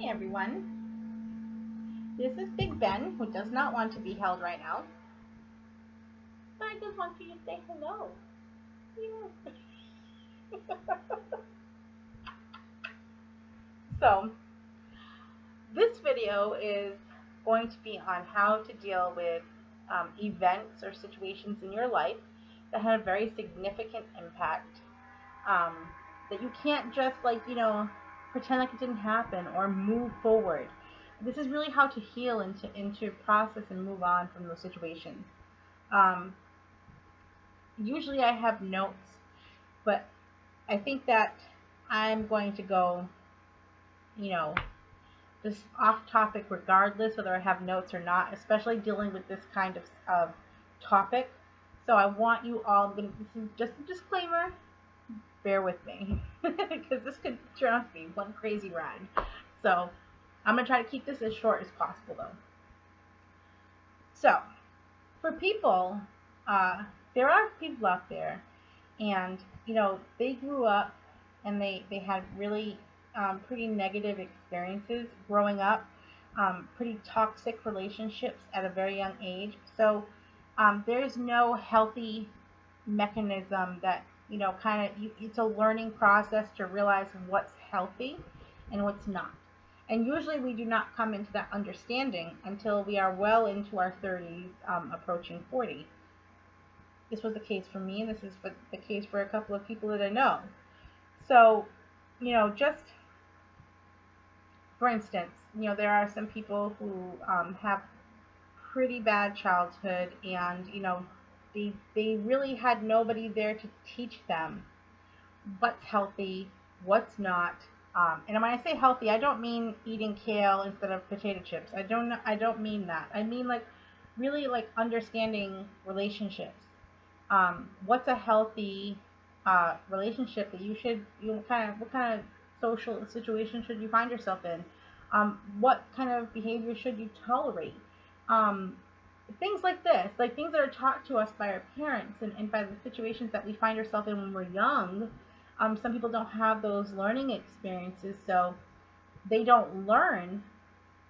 Hey everyone, this is Big Ben, who does not want to be held right now, but I just want you to say hello. Yeah. So, this video is going to be on how to deal with events or situations in your life that had a very significant impact, um, that you can't just, pretend like it didn't happen or move forward. This is really how to heal and to process and move on from those situations. Um, Usually I have notes, but I think that I'm going to go, you know, just off topic regardless whether I have notes or not, especially dealing with this kind of topic. So I want you all, this is just a disclaimer, bear with me, because this could turn out to be one crazy ride. So I'm going to try to keep this as short as possible though. So for people, uh, there are people out there, and they grew up and they had really pretty negative experiences growing up, pretty toxic relationships at a very young age. So there's no healthy mechanism that it's a learning process to realize what's healthy and what's not. And usually we do not come into that understanding until we are well into our 30s, approaching 40. This was the case for me, and this is the case for a couple of people that I know. So, just for instance, there are some people who have pretty bad childhood, and they really had nobody there to teach them what's healthy, what's not. And when I say healthy, I don't mean eating kale instead of potato chips. I don't mean that. I mean like really like understanding relationships. What's a healthy relationship that what kind of social situation should you find yourself in? What kind of behavior should you tolerate? Um, Things like this, like things that are taught to us by our parents, and by the situations that we find ourselves in when we're young. Some people don't have those learning experiences, so they don't learn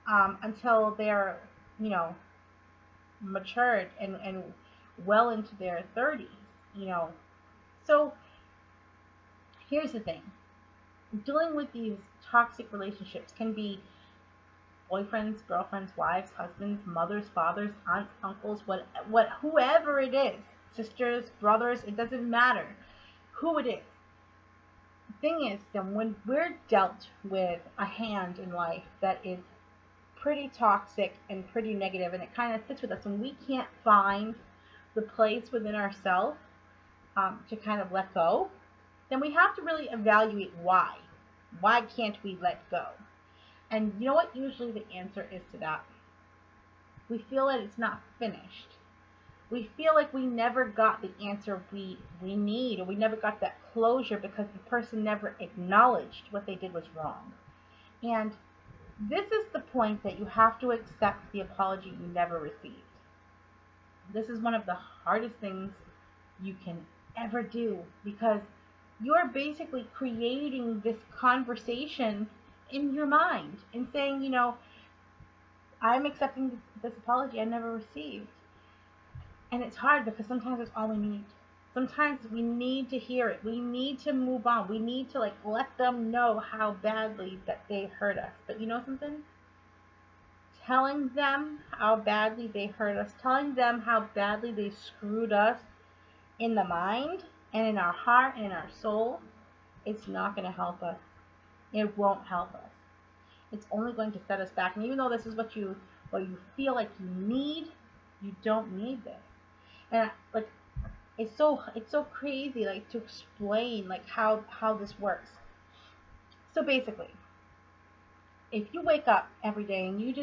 until they're, you know, matured and well into their 30s. So here's the thing, dealing with these toxic relationships can be boyfriends, girlfriends, wives, husbands, mothers, fathers, aunts, uncles, whoever it is, sisters, brothers, it doesn't matter who it is. The thing is that when we're dealt with a hand in life that is pretty toxic and pretty negative, and it kind of sits with us, and we can't find the place within ourselves to kind of let go, then we have to really evaluate why. Why can't we let go? And you know what usually the answer is to that? We feel that it's not finished. We feel like we never got the answer we need, or we never got that closure because the person never acknowledged what they did was wrong. And this is the point that you have to accept the apology you never received. This is one of the hardest things you can ever do, because you're basically creating this conversation in your mind and saying, I'm accepting this apology I never received. And it's hard because sometimes it's all we need. Sometimes we need to hear it. We need to move on. We need to let them know how badly that they hurt us. But you know something? Telling them how badly they hurt us, telling them how badly they screwed us in the mind and in our heart and in our soul, it's not going to help us. It won't help us. It's only going to set us back. And even though this is what you feel like you need, you don't need this. And it's so crazy to explain how this works. So basically, if you wake up every day and you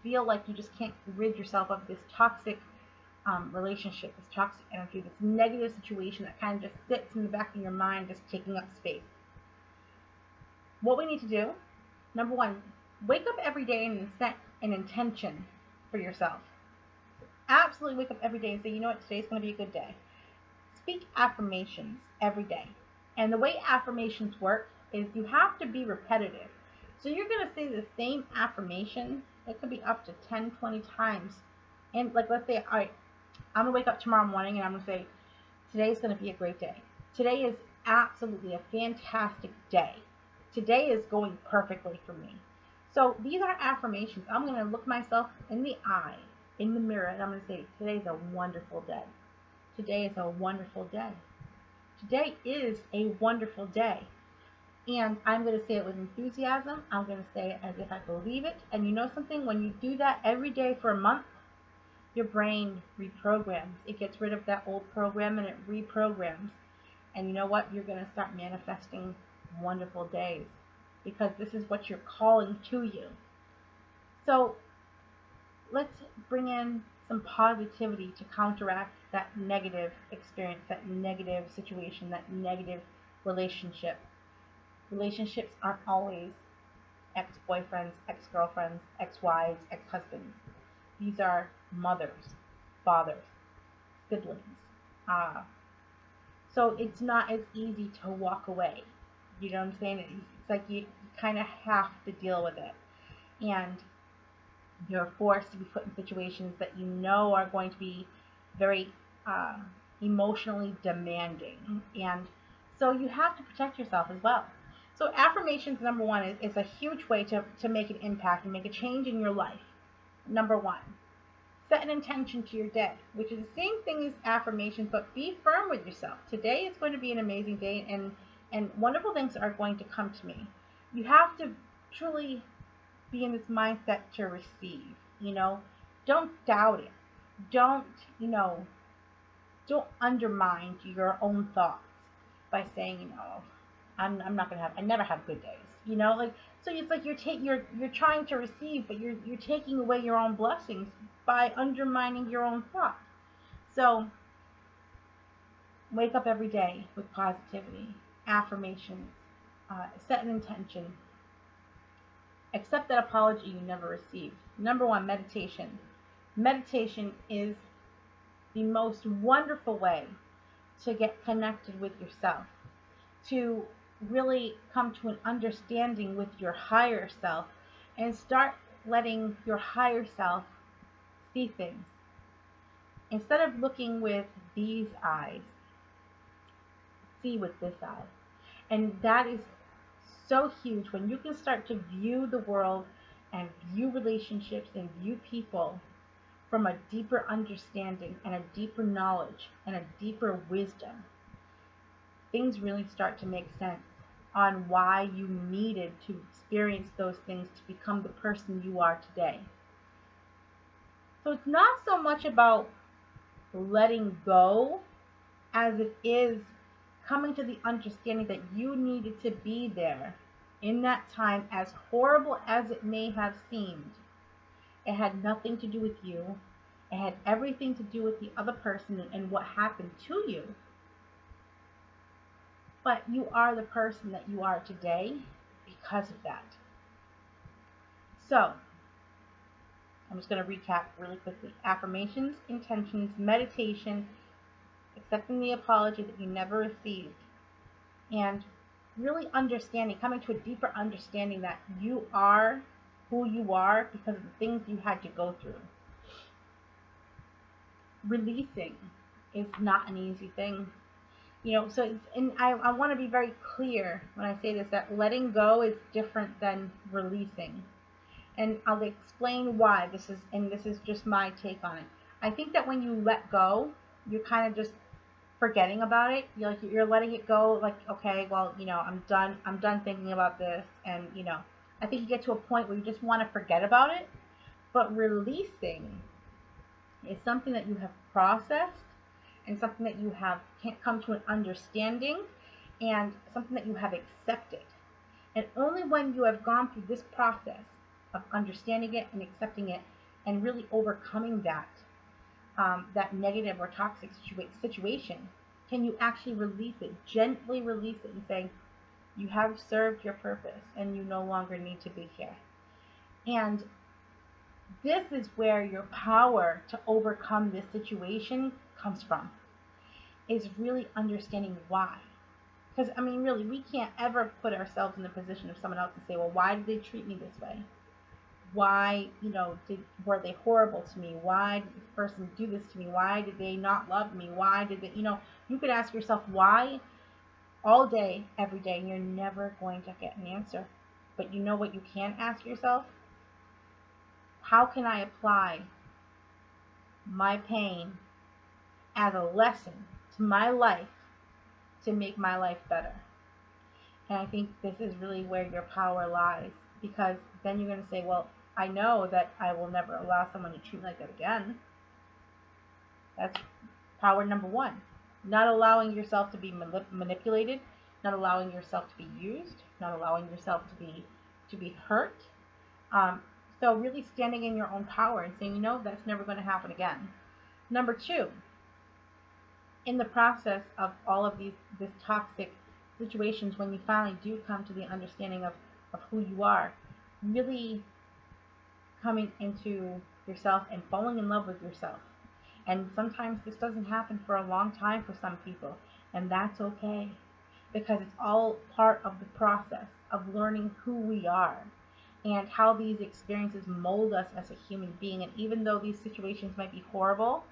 feel like you just can't rid yourself of this toxic relationship, this toxic energy, this negative situation that kind of just sits in the back of your mind, just taking up space, what we need to do, number one, wake up every day and set an intention for yourself. Absolutely wake up every day and say, you know what, today's going to be a good day. Speak affirmations every day. And the way affirmations work is you have to be repetitive. So you're going to say the same affirmation. It could be up to 10, 20 times. And like, let's say, all right, I'm going to wake up tomorrow morning and I'm going to say, today's going to be a great day. Today is absolutely a fantastic day. Today is going perfectly for me. So these are affirmations. I'm going to look myself in the eye, in the mirror, and I'm going to say, today's a wonderful day. Today is a wonderful day. Today is a wonderful day. And I'm going to say it with enthusiasm. I'm going to say it as if I believe it. And you know something? When you do that every day for a month, your brain reprograms. It gets rid of that old program and it reprograms. And you know what? You're going to start manifesting wonderful days because this is what you're calling to you. So let's bring in some positivity to counteract that negative experience, that negative situation, that negative relationship. Relationships aren't always ex-boyfriends, ex-girlfriends, ex-wives, ex-husbands. These are mothers, fathers, siblings. So it's not as easy to walk away. You know what I'm saying? It's like you kind of have to deal with it. And you're forced to be put in situations that you know are going to be very emotionally demanding. And so you have to protect yourself as well. So affirmations, number one, is a huge way to make an impact and make a change in your life. Number one, set an intention to your day, which is the same thing as affirmations, but be firm with yourself. Today is going to be an amazing day, and wonderful things are going to come to me. You have to truly be in this mindset to receive. Don't doubt it. Don't undermine your own thoughts by saying, I'm not gonna have. I never have good days. So it's like you're trying to receive, but you're taking away your own blessings by undermining your own thoughts. So wake up every day with positivity, affirmations, set an intention, accept that apology you never received. Number one, meditation. Meditation is the most wonderful way to get connected with yourself, to really come to an understanding with your higher self and start letting your higher self see things. Instead of looking with these eyes, see with this eye. And that is so huge when you can start to view the world and view relationships and view people from a deeper understanding and a deeper knowledge and a deeper wisdom. Things really start to make sense on why you needed to experience those things to become the person you are today. So it's not so much about letting go as it is coming to the understanding that you needed to be there in that time, as horrible as it may have seemed. It had nothing to do with you. It had everything to do with the other person and what happened to you. But you are the person that you are today because of that. So, I'm just going to recap really quickly. Affirmations, intentions, meditation, accepting the apology that you never received, and really understanding, coming to a deeper understanding that you are who you are because of the things you had to go through. Releasing is not an easy thing. And I want to be very clear when I say this, that letting go is different than releasing. And I'll explain why. This is just my take on it. I think that when you let go, you're kind of just forgetting about it. You're letting it go, like, okay, well, I'm done thinking about this, and I think you get to a point where you just want to forget about it. But releasing is something that you have processed, and something that you have come to an understanding, and something that you have accepted. And only when you have gone through this process of understanding it and accepting it and really overcoming that negative or toxic situation can you actually release it, gently release it, and say, you have served your purpose and you no longer need to be here. And this is where your power to overcome this situation comes from, is really understanding why. Because, I mean, really, we can't ever put ourselves in the position of someone else and say, well, why did they treat me this way? Why, were they horrible to me? Why did this person do this to me? Why did they not love me? Why did they, you could ask yourself why all day, every day, and you're never going to get an answer. But you know what you can ask yourself? How can I apply my pain as a lesson to my life to make my life better? And I think this is really where your power lies, because then you're going to say, well, I know that I will never allow someone to treat me like that again. That's power number one. Not allowing yourself to be manipulated, not allowing yourself to be used, not allowing yourself to be hurt. So really standing in your own power and saying, that's never going to happen again. Number two, in the process of all of this toxic situations, when you finally do come to the understanding of who you are, really coming into yourself and falling in love with yourself. And sometimes this doesn't happen for a long time for some people, and that's okay, because it's all part of the process of learning who we are and how these experiences mold us as a human being. And even though these situations might be horrible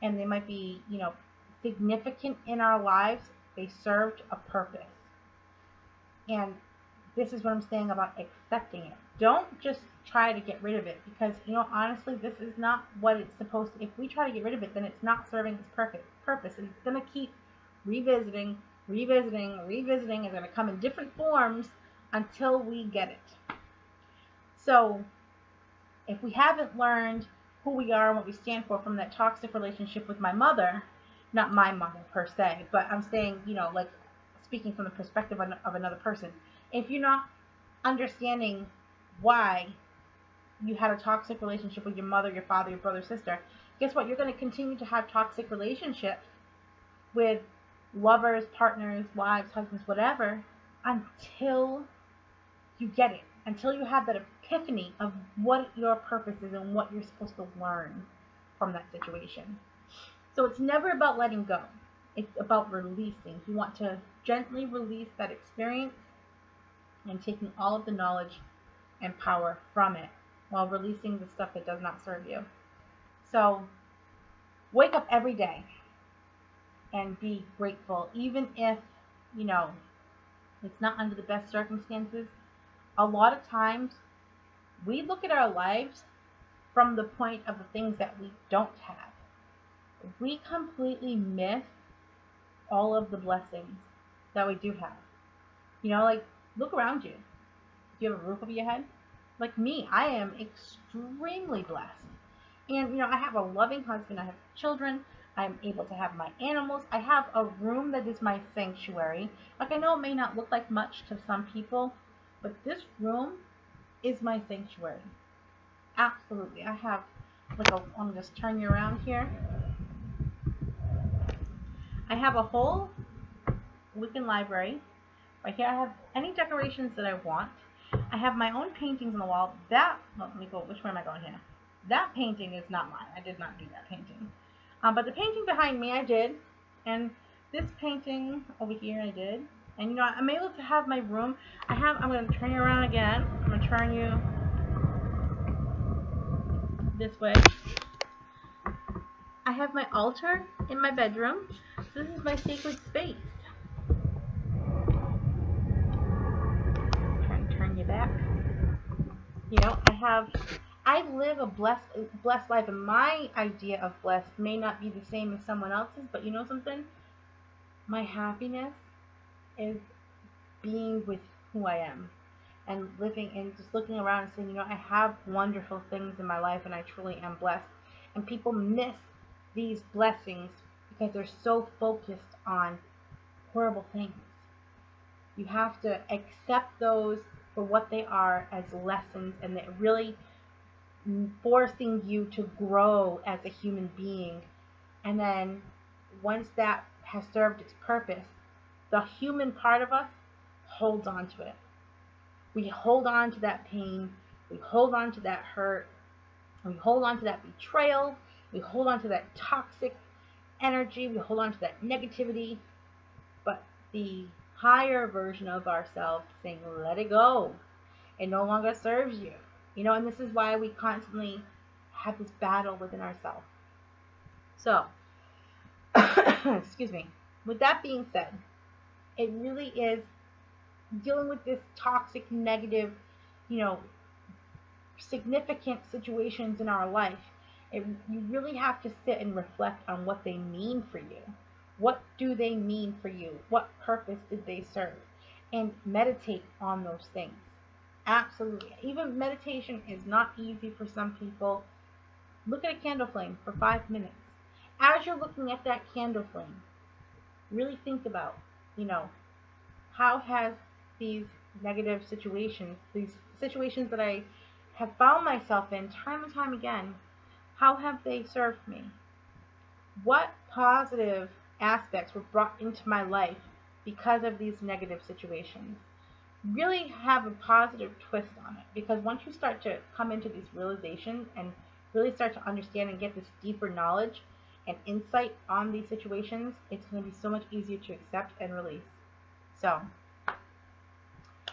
and they might be, significant in our lives, they served a purpose. And this is what I'm saying about accepting it. Don't just try to get rid of it, because, honestly, this is not what it's supposed to. If we try to get rid of it, then it's not serving its purpose, and it's going to keep revisiting. It's going to come in different forms until we get it. So if we haven't learned who we are and what we stand for from that toxic relationship with my mother, not my mother per se, but I'm saying, like speaking from the perspective of another person, if you're not understanding why you had a toxic relationship with your mother, your father, your brother, sister, guess what? You're going to continue to have toxic relationships with lovers, partners, wives, husbands, whatever, until you get it, until you have that epiphany of what your purpose is and what you're supposed to learn from that situation. So it's never about letting go. It's about releasing. You want to gently release that experience and taking all of the knowledge and power from it while releasing the stuff that does not serve you. So wake up every day and be grateful, even if, it's not under the best circumstances. A lot of times we look at our lives from the point of the things that we don't have. We completely miss all of the blessings that we do have. Like, look around you. Do you have a roof over your head? Like me, I am extremely blessed. And, I have a loving husband. I have children. I'm able to have my animals. I have a room that is my sanctuary. Like, I know it may not look like much to some people, but this room is my sanctuary. Absolutely. I have, I'm going to just turn you around here. I have a whole Wiccan library. Right here I have any decorations that I want. I have my own paintings on the wall. Let me go, which way am I going here? That painting is not mine. I did not do that painting. But the painting behind me I did. And this painting over here I did. And I'm able to have my room. I'm going to turn you around again. I'm going to turn you this way. I have my altar in my bedroom. So this is my sacred space. Trying to turn you back. I live a blessed life, and my idea of blessed may not be the same as someone else's, but you know something? My happiness is being with who I am and living and just looking around and saying, I have wonderful things in my life and I truly am blessed. And people miss these blessings because they're so focused on horrible things. You have to accept those for what they are, as lessons, and they're really forcing you to grow as a human being. And then once that has served its purpose, the human part of us holds on to it. We hold on to that pain, we hold on to that hurt, we hold on to that betrayal, we hold on to that toxic energy, we hold on to that negativity. But the higher version of ourselves saying, let it go. It no longer serves you. And this is why we constantly have this battle within ourselves. So, excuse me. With that being said, it really is dealing with this toxic, negative, you know, significant situations in our life. You really have to sit and reflect on what they mean for you. What do they mean for you? What purpose did they serve? And meditate on those things. Absolutely. Even meditation is not easy for some people. Look at a candle flame for 5 minutes. As you're looking at that candle flame, really think about, how has these negative situations, these situations that I have found myself in time and time again, how have they served me? What positive aspects were brought into my life because of these negative situations? Really have a positive twist on it, because once you start to come into these realizations and really start to understand and get this deeper knowledge and insight on these situations, it's going to be so much easier to accept and release. So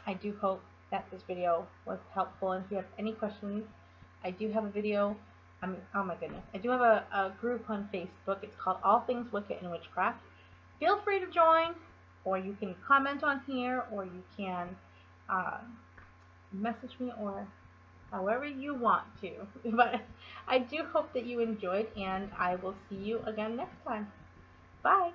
I do hope that this video was helpful, and if you have any questions, I do have a video. Oh my goodness, I do have a group on Facebook. It's called All Things Wicca and Witchcraft. Feel free to join, or you can comment on here, or you can message me, or however you want to. But I do hope that you enjoyed, and I will see you again next time. Bye.